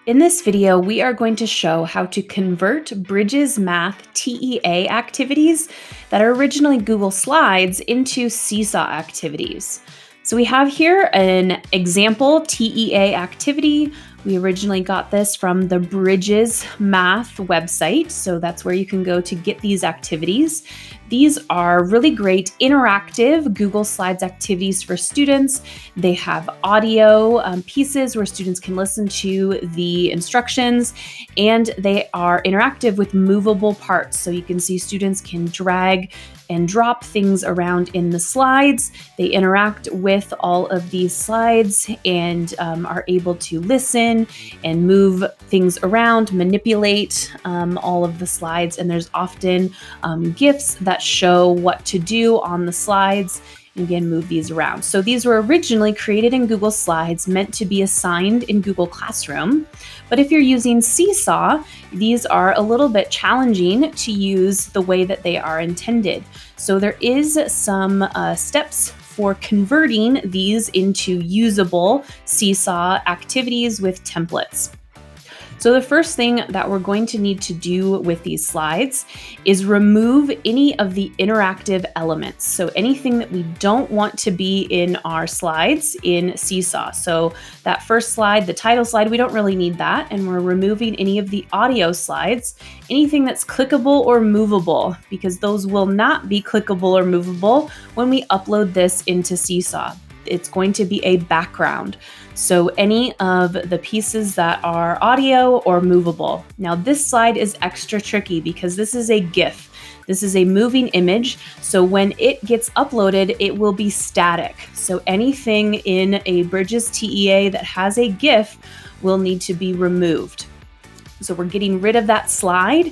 In this video, we are going to show how to convert Bridges Math TEA activities that are originally Google Slides into Seesaw activities. So we have here an example TEA activity. We originally got this from the Bridges Math website, so that's where you can go to get these activities. These are really great interactive Google Slides activities for students. They have audio pieces where students can listen to the instructions, and they are interactive with movable parts. So you can see students can drag and drop things around in the slides. They interact with all of these slides and are able to listen and move things around, manipulate all of the slides. And there's often GIFs that show what to do on the slides. And again, move these around. So these were originally created in Google Slides, meant to be assigned in Google Classroom. But if you're using Seesaw, these are a little bit challenging to use the way that they are intended. So there is some steps for converting these into usable Seesaw activities with templates. So the first thing that we're going to need to do with these slides is remove any of the interactive elements. So anything that we don't want to be in our slides in Seesaw. So that first slide, the title slide, we don't really need that. And we're removing any of the audio slides, anything that's clickable or movable, because those will not be clickable or movable when we upload this into Seesaw. It's going to be a background. So any of the pieces that are audio or movable. Now this slide is extra tricky because this is a GIF. This is a moving image. So when it gets uploaded, it will be static. So anything in a Bridges TEA that has a GIF will need to be removed. So we're getting rid of that slide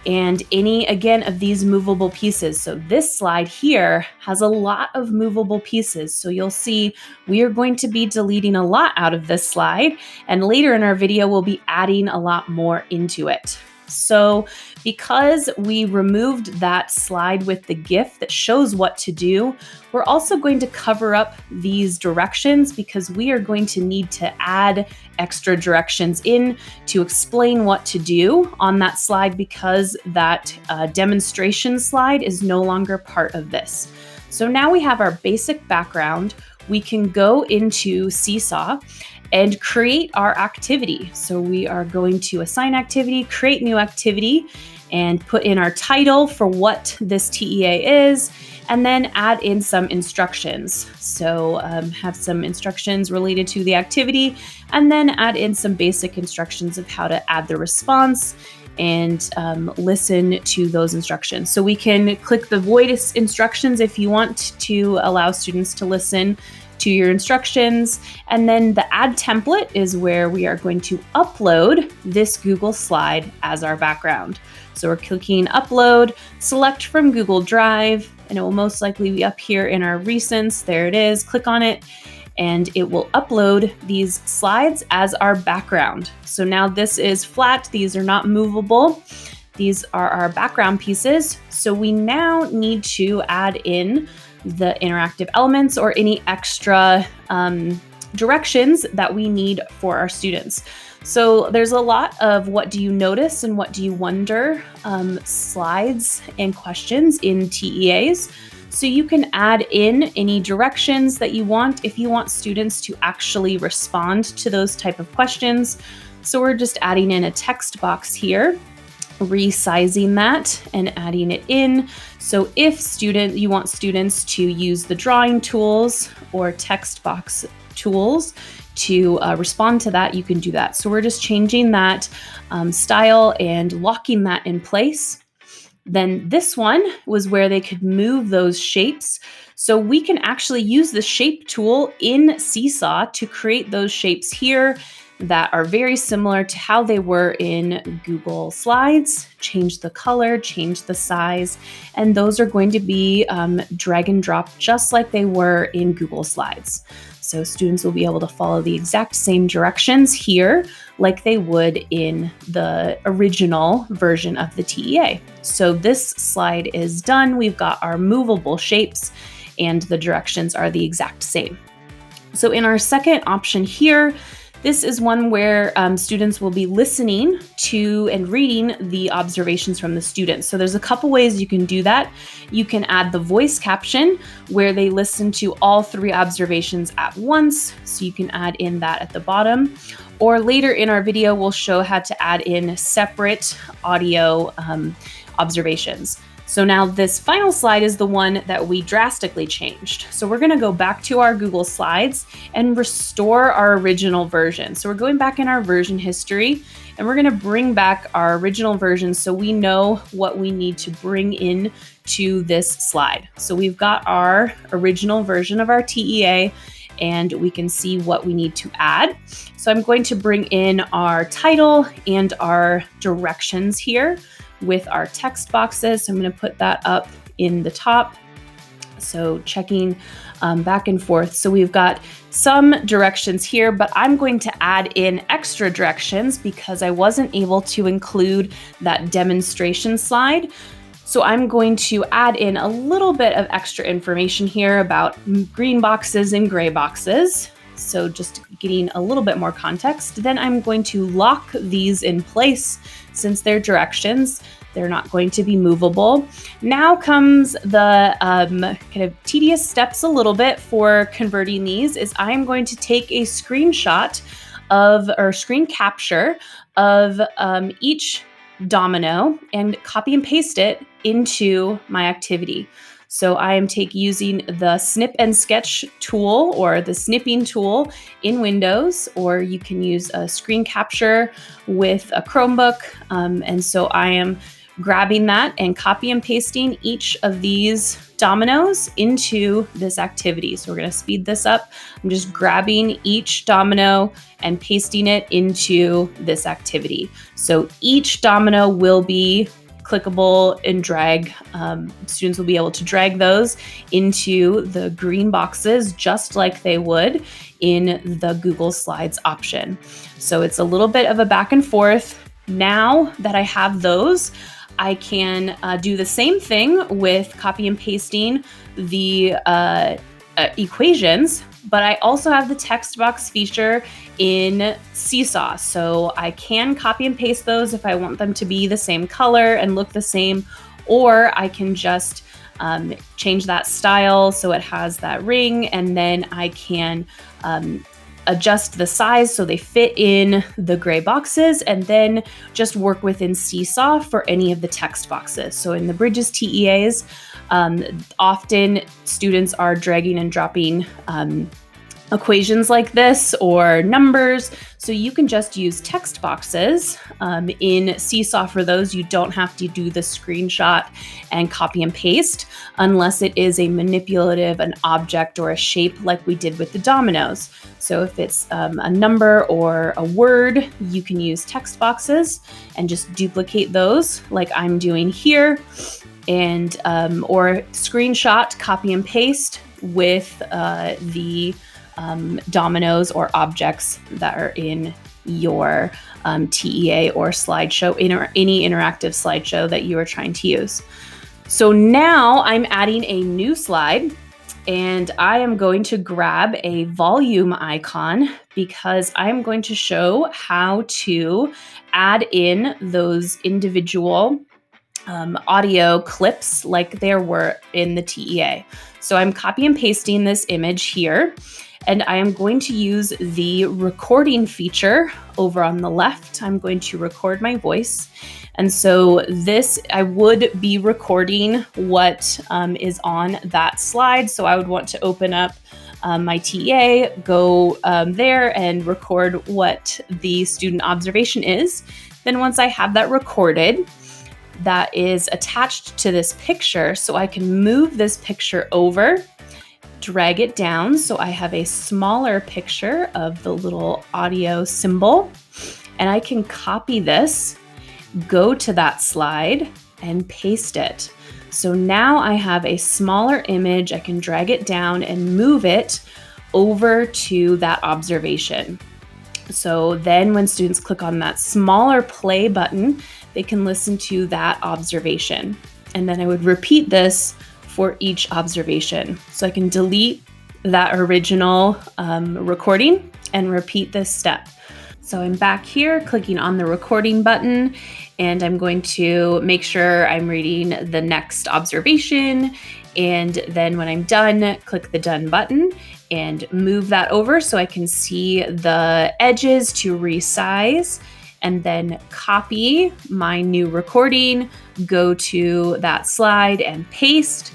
and any, again, of these movable pieces. So this slide here has a lot of movable pieces. So you'll see we are going to be deleting a lot out of this slide, and later in our video, we'll be adding a lot more into it. So because we removed that slide with the GIF that shows what to do, we're also going to cover up these directions because we are going to need to add extra directions in to explain what to do on that slide because that demonstration slide is no longer part of this. So now we have our basic background. We can go into Seesaw and create our activity. So we are going to assign activity, create new activity, and put in our title for what this TEA is, and then add in some instructions. So have some instructions related to the activity, and then add in some basic instructions of how to add the response and listen to those instructions. So we can click the voice instructions if you want to allow students to listen to your instructions. And then the add template is where we are going to upload this Google slide as our background. So we're clicking upload, select from Google Drive, and it will most likely be up here in our recents. There it is, click on it, and it will upload these slides as our background. So now this is flat, these are not movable. These are our background pieces. So we now need to add in the interactive elements or any extra directions that we need for our students. So there's a lot of what do you notice and what do you wonder slides and questions in TEAs. So you can add in any directions that you want if you want students to actually respond to those type of questions. So we're just adding in a text box here, resizing that and adding it in. So if you want students to use the drawing tools or text box tools to respond to that, you can do that. So we're just changing that style and locking that in place. Then this one was where they could move those shapes. So we can actually use the shape tool in Seesaw to create those shapes here that are very similar to how they were in Google Slides, change the color, change the size, and those are going to be drag and drop just like they were in Google Slides. So students will be able to follow the exact same directions here like they would in the original version of the TEA. So this slide is done. We've got our movable shapes and the directions are the exact same. So in our second option here, This is one where students will be listening to and reading the observations from the students. So there's a couple ways you can do that. You can add the voice caption where they listen to all 3 observations at once. So you can add in that at the bottom. Or later in our video, we'll show how to add in separate audio observations. So now this final slide is the one that we drastically changed. So we're going to go back to our Google Slides and restore our original version. So we're going back in our version history and we're going to bring back our original version so we know what we need to bring in to this slide. So we've got our original version of our TEA and we can see what we need to add. So I'm going to bring in our title and our directions here with our text boxes. So I'm going to put that up in the top. So checking back and forth. So we've got some directions here, but I'm going to add in extra directions because I wasn't able to include that demonstration slide. So I'm going to add in a little bit of extra information here about green boxes and gray boxes. So just getting a little bit more context. Then I'm going to lock these in place since they're directions. They're not going to be movable. Now comes the kind of tedious steps a little bit for converting these is I'm going to take a screenshot or screen capture of each domino and copy and paste it into my activity. So I am using the snip and sketch tool or the snipping tool in Windows, or you can use a screen capture with a Chromebook. And so I am grabbing that and copy and pasting each of these dominoes into this activity. So we're going to speed this up. I'm just grabbing each domino and pasting it into this activity. So each domino will be clickable and drag. Students will be able to drag those into the green boxes just like they would in the Google Slides option. So it's a little bit of a back and forth. Now that I have those, I can do the same thing with copy and pasting the equations, but I also have the text box feature in Seesaw. So I can copy and paste those if I want them to be the same color and look the same, or I can just change that style so it has that ring, and then I can adjust the size so they fit in the gray boxes, and then just work within Seesaw for any of the text boxes. So in the Bridges TEAs, often students are dragging and dropping equations like this or numbers. So you can just use text boxes in Seesaw for those. You don't have to do the screenshot and copy and paste unless it is a manipulative, an object, or a shape like we did with the dominoes. So if it's a number or a word, you can use text boxes and just duplicate those like I'm doing here, and or screenshot, copy and paste with the dominoes or objects that are in your TEA or slideshow, any interactive slideshow that you are trying to use. So now I'm adding a new slide, and I am going to grab a volume icon because I'm going to show how to add in those individual audio clips like there were in the TEA. So I'm copy and pasting this image here, and I am going to use the recording feature over on the left. I'm going to record my voice. And so this, I would be recording what is on that slide. So I would want to open up my TEA, go there and record what the student observation is. Then once I have that recorded, that is attached to this picture, so I can move this picture over, drag it down so I have a smaller picture of the little audio symbol, and I can copy this, go to that slide, and paste it. So now I have a smaller image. I can drag it down and move it over to that observation. So then when students click on that smaller play button, they can listen to that observation. And then I would repeat this for each observation. So I can delete that original recording and repeat this step. So I'm back here clicking on the recording button, and I'm going to make sure I'm reading the next observation. And then when I'm done, click the done button and move that over so I can see the edges to resize, and then copy my new recording, go to that slide and paste.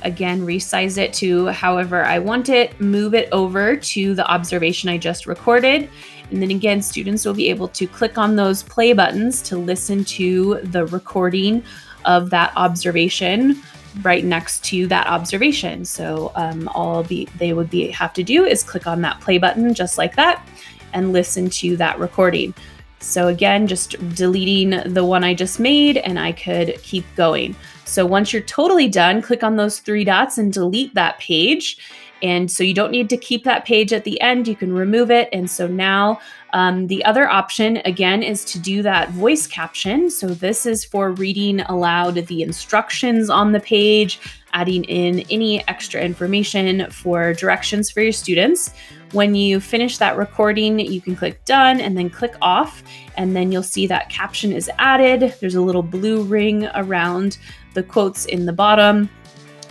Again, resize it to however I want it, move it over to the observation I just recorded. And then again, students will be able to click on those play buttons to listen to the recording of that observation right next to that observation. So all they would have to do is click on that play button just like that and listen to that recording. So again, just deleting the one I just made, and I could keep going. So once you're totally done, click on those three dots and delete that page. And so you don't need to keep that page at the end, you can remove it. And so now the other option again is to do that voice caption. So this is for reading aloud the instructions on the page, adding in any extra information for directions for your students. When you finish that recording, you can click done and then click off, and then you'll see that caption is added. There's a little blue ring around the quotes in the bottom,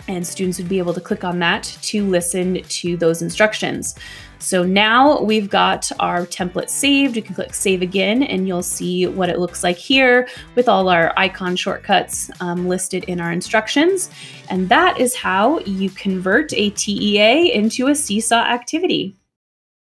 and students would be able to click on that to listen to those instructions. So now we've got our template saved. You can click save again, and you'll see what it looks like here with all our icon shortcuts listed in our instructions. And that is how you convert a TEA into a Seesaw activity.